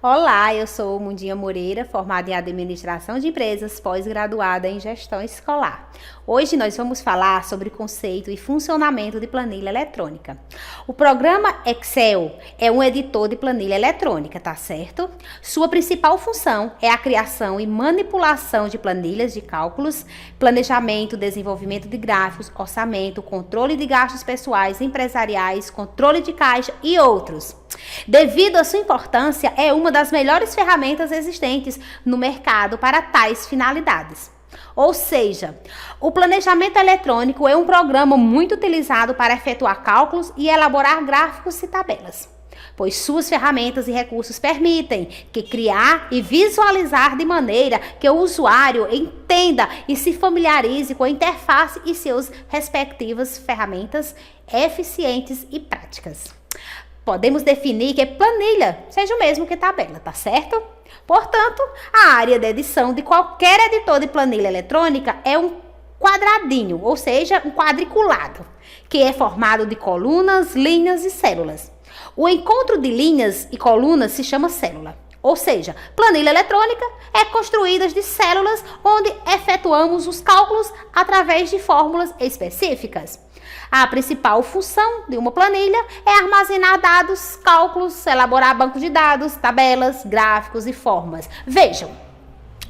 Olá, eu sou Mundinha Moreira, formada em Administração de Empresas, pós-graduada em Gestão Escolar. Hoje nós vamos falar sobre o conceito e funcionamento de planilha eletrônica. O programa Excel é um editor de planilha eletrônica, tá certo? Sua principal função é a criação e manipulação de planilhas de cálculos, planejamento, desenvolvimento de gráficos, orçamento, controle de gastos pessoais, empresariais, controle de caixa e outros. Devido à sua importância, é uma das melhores ferramentas existentes no mercado para tais finalidades. Ou seja, o planejamento eletrônico é um programa muito utilizado para efetuar cálculos e elaborar gráficos e tabelas, pois suas ferramentas e recursos permitem que criar e visualizar de maneira que o usuário entenda e se familiarize com a interface e seus respectivas ferramentas eficientes e práticas. Podemos definir que planilha seja o mesmo que tabela, tá certo? Portanto, a área de edição de qualquer editor de planilha eletrônica é um quadradinho, ou seja, um quadriculado, que é formado de colunas, linhas e células. O encontro de linhas e colunas se chama célula. Ou seja, planilha eletrônica é construída de células onde efetuamos os cálculos através de fórmulas específicas. A principal função de uma planilha é armazenar dados, cálculos, elaborar banco de dados, tabelas, gráficos e formas. Vejam.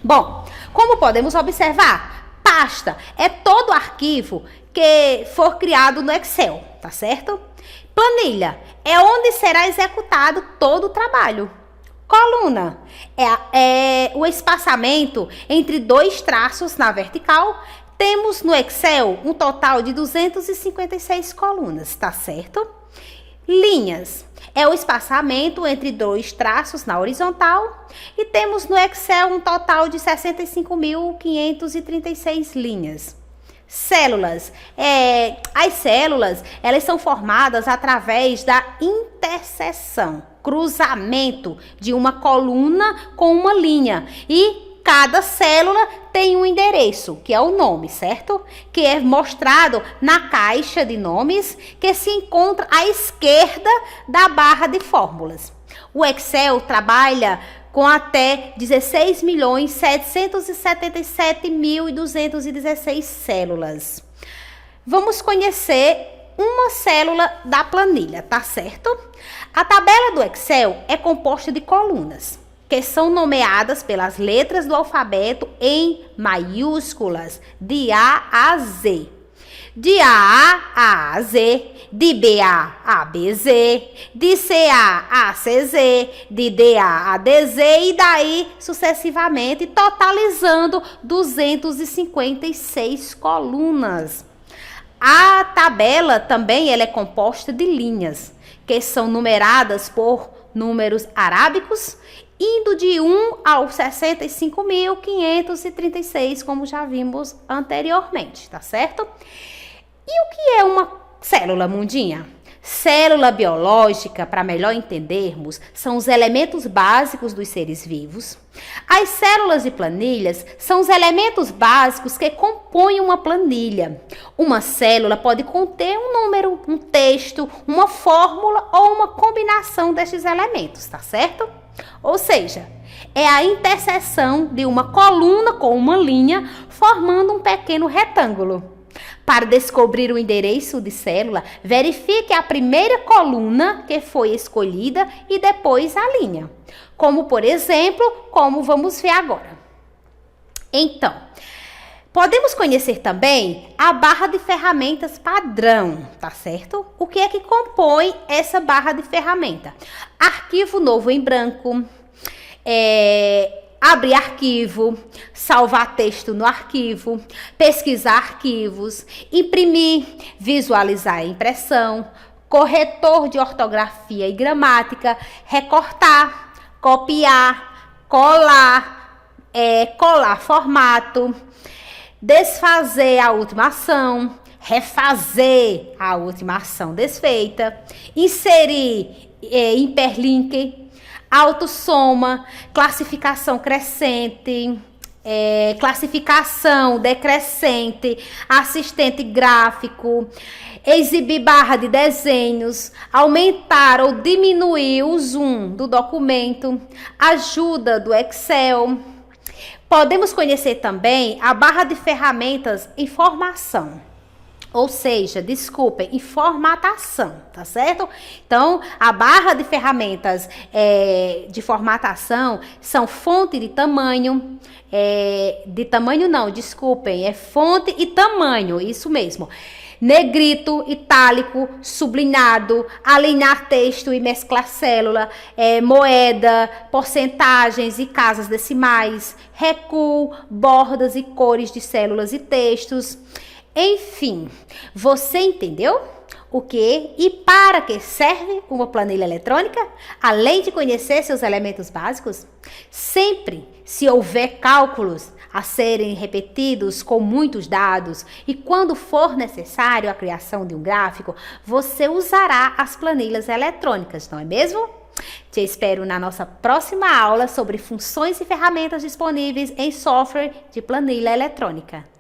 Bom, como podemos observar, pasta é todo arquivo que for criado no Excel, tá certo? Planilha é onde será executado todo o trabalho. Coluna é o espaçamento entre dois traços na vertical. Temos no Excel um total de 256 colunas, tá certo? Linhas é o espaçamento entre dois traços na horizontal e temos no Excel um total de 65.536 linhas. Células, as células, elas são formadas através da interseção, cruzamento de uma coluna com uma linha e cada célula tem um endereço, que é o nome, certo? Que é mostrado na caixa de nomes que se encontra à esquerda da barra de fórmulas. O Excel trabalha com até 16.777.216 células. Vamos conhecer uma célula da planilha, tá certo? A tabela do Excel é composta de colunas, que são nomeadas pelas letras do alfabeto em maiúsculas, de A a Z. De A a Z, de BA a BZ, de CA a CZ, de DA a DZ e daí sucessivamente, totalizando 256 colunas. A tabela também ela é composta de linhas, que são numeradas por números arábicos, indo de 1 ao 65.536, como já vimos anteriormente, tá certo? E o que é uma célula, Mundinha? Célula biológica, para melhor entendermos, são os elementos básicos dos seres vivos. As células de planilhas são os elementos básicos que compõem uma planilha. Uma célula pode conter um número, um texto, uma fórmula ou uma combinação destes elementos, tá certo? Ou seja, é a interseção de uma coluna com uma linha formando um pequeno retângulo. Para descobrir o endereço de célula, verifique a primeira coluna que foi escolhida e depois a linha. Como, por exemplo, como vamos ver agora. Então, podemos conhecer também a barra de ferramentas padrão, tá certo? O que é que compõe essa barra de ferramenta? Arquivo novo em branco, abrir arquivo, salvar texto no arquivo, pesquisar arquivos, imprimir, visualizar a impressão, corretor de ortografia e gramática, recortar, copiar, colar, colar formato, desfazer a última ação, refazer a última ação desfeita, inserir hiperlink, autossoma, classificação crescente, classificação, decrescente, assistente gráfico, exibir barra de desenhos, aumentar ou diminuir o zoom do documento, ajuda do Excel. Podemos conhecer também a barra de ferramentas informação. Ou seja, desculpem, e formatação, tá certo? Então, a barra de ferramentas de formatação são fonte de tamanho, fonte e tamanho, isso mesmo. Negrito, itálico, sublinhado, alinhar texto e mesclar célula, moeda, porcentagens e casas decimais, recuo, bordas e cores de células e textos. Enfim, você entendeu o que e para que serve uma planilha eletrônica? Além de conhecer seus elementos básicos, sempre, se houver cálculos a serem repetidos com muitos dados e quando for necessário a criação de um gráfico, você usará as planilhas eletrônicas, não é mesmo? Te espero na nossa próxima aula sobre funções e ferramentas disponíveis em software de planilha eletrônica.